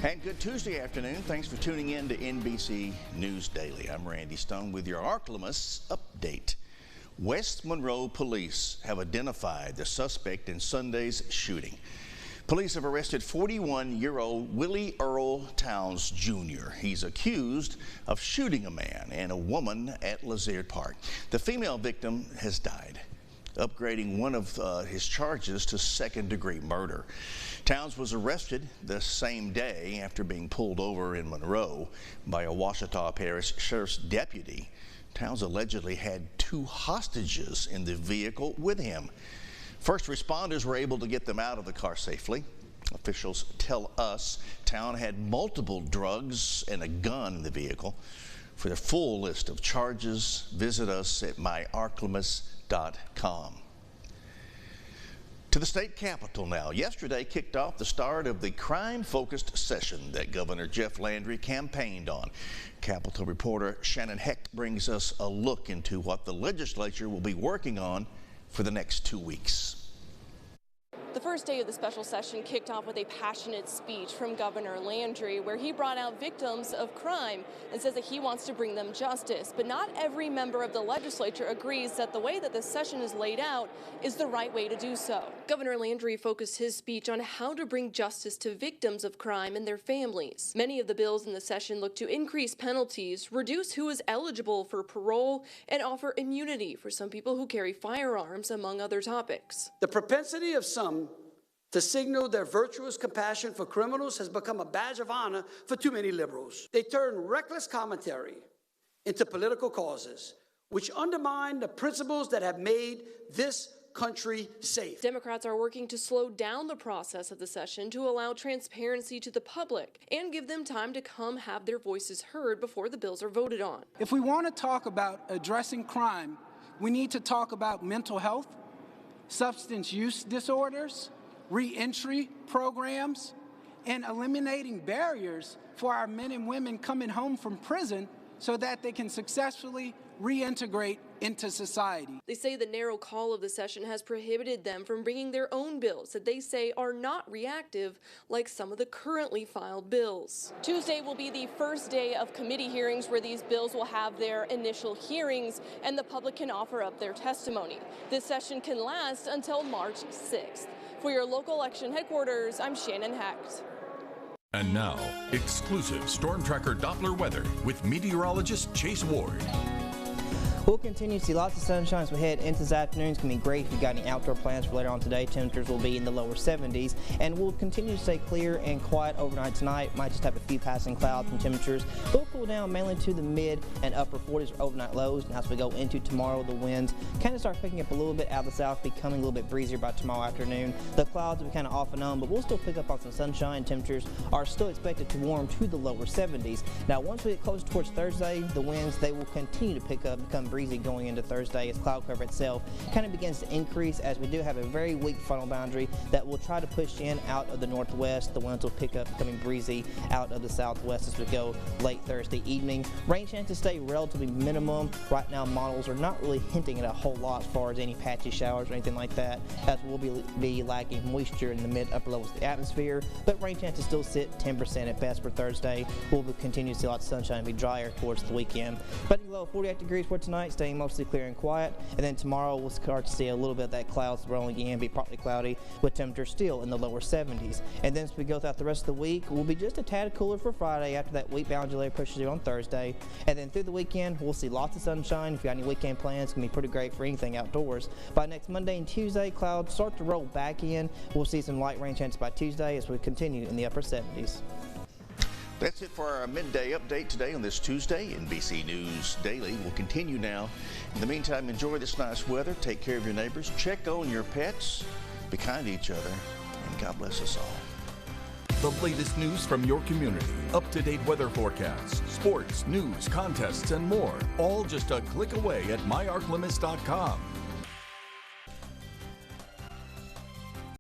And good Tuesday afternoon. Thanks for tuning in to NBC News Daily. I'm Randy Stone with your Ark-La-Miss update. West Monroe police have identified the suspect in Sunday's shooting. Police have arrested 41-year-old Willie Earl Towns Jr. He's accused of shooting a man and a woman at Lizard Park. The female victim has died, upgrading one of his charges to second-degree murder. Towns was arrested the same day after being pulled over in Monroe by a Ouachita Parish Sheriff's deputy. Towns allegedly had 2 hostages in the vehicle with him. First responders were able to get them out of the car safely. Officials tell us Town had multiple drugs and a gun in the vehicle. For the full list of charges, visit us at myarklamis.com. To the state capitol now. Yesterday kicked off the start of the crime-focused session that Governor Jeff Landry campaigned on. Capitol reporter Shannon Hecht brings us a look into what the legislature will be working on for the next 2 weeks. The first day of the special session kicked off with a passionate speech from Governor Landry, where he brought out victims of crime and says that he wants to bring them justice. But not every member of the legislature agrees that the way that this session is laid out is the right way to do so. Governor Landry focused his speech on how to bring justice to victims of crime and their families. Many of the bills in the session look to increase penalties, reduce who is eligible for parole, and offer immunity for some people who carry firearms, among other topics. The propensity of some to signal their virtuous compassion for criminals has become a badge of honor for too many liberals. They turn reckless commentary into political causes, which undermine the principles that have made this country safe. Democrats are working to slow down the process of the session to allow transparency to the public and give them time to come have their voices heard before the bills are voted on. If we want to talk about addressing crime, we need to talk about mental health, substance use disorders, re-entry programs, and eliminating barriers for our men and women coming home from prison so that they can successfully reintegrate into society. They say the narrow call of the session has prohibited them from bringing their own bills that they say are not reactive like some of the currently filed bills. Tuesday will be the first day of committee hearings where these bills will have their initial hearings and the public can offer up their testimony. This session can last until March 6th. For your local election headquarters, I'm Shannon Hecht. And now, exclusive Storm Tracker Doppler weather with meteorologist Chase Ward. We'll continue to see lots of sunshine as we head into this afternoon. It's going to be great if you've got any outdoor plans for later on today. Temperatures will be in the lower 70s, and we'll continue to stay clear and quiet overnight tonight. Might just have a few passing clouds and temperatures. They'll cool down mainly to the mid and upper 40s for overnight lows. And as we go into tomorrow, the winds kind of start picking up a little bit out of the south, becoming a little bit breezier by tomorrow afternoon. The clouds will be kind of off and on, but we'll still pick up on some sunshine. Temperatures are still expected to warm to the lower 70s. Now, once we get closer towards Thursday, the winds, they will continue to pick up, become breezy going into Thursday as cloud cover itself kind of begins to increase, as we do have a very weak frontal boundary that will try to push in out of the northwest. The winds will pick up, becoming breezy out of the southwest as we go late Thursday evening. Rain chances stay relatively minimum. Right now, models are not really hinting at a whole lot as far as any patchy showers or anything like that, as we'll be lacking moisture in the mid-upper levels of the atmosphere. But rain chances still sit 10% at best for Thursday. We'll continue to see lots of sunshine and be drier towards the weekend. But low 48 degrees for tonight, staying mostly clear and quiet. And then tomorrow we'll start to see a little bit of that clouds rolling in, be partly cloudy with temperatures still in the lower 70s. And then as we go throughout the rest of the week, we'll be just a tad cooler for Friday after that weak boundary layer pushes in on Thursday. And then through the weekend, we'll see lots of sunshine. If you got any weekend plans, it's going to be pretty great for anything outdoors. By next Monday and Tuesday, clouds start to roll back in. We'll see some light rain chances by Tuesday as we continue in the upper 70s. That's it for our midday update today on this Tuesday. NBC News Daily will continue now. In the meantime, enjoy this nice weather. Take care of your neighbors. Check on your pets. Be kind to each other. And God bless us all. The latest news from your community, up-to-date weather forecasts, sports, news, contests, and more. All just a click away at myarklamis.com.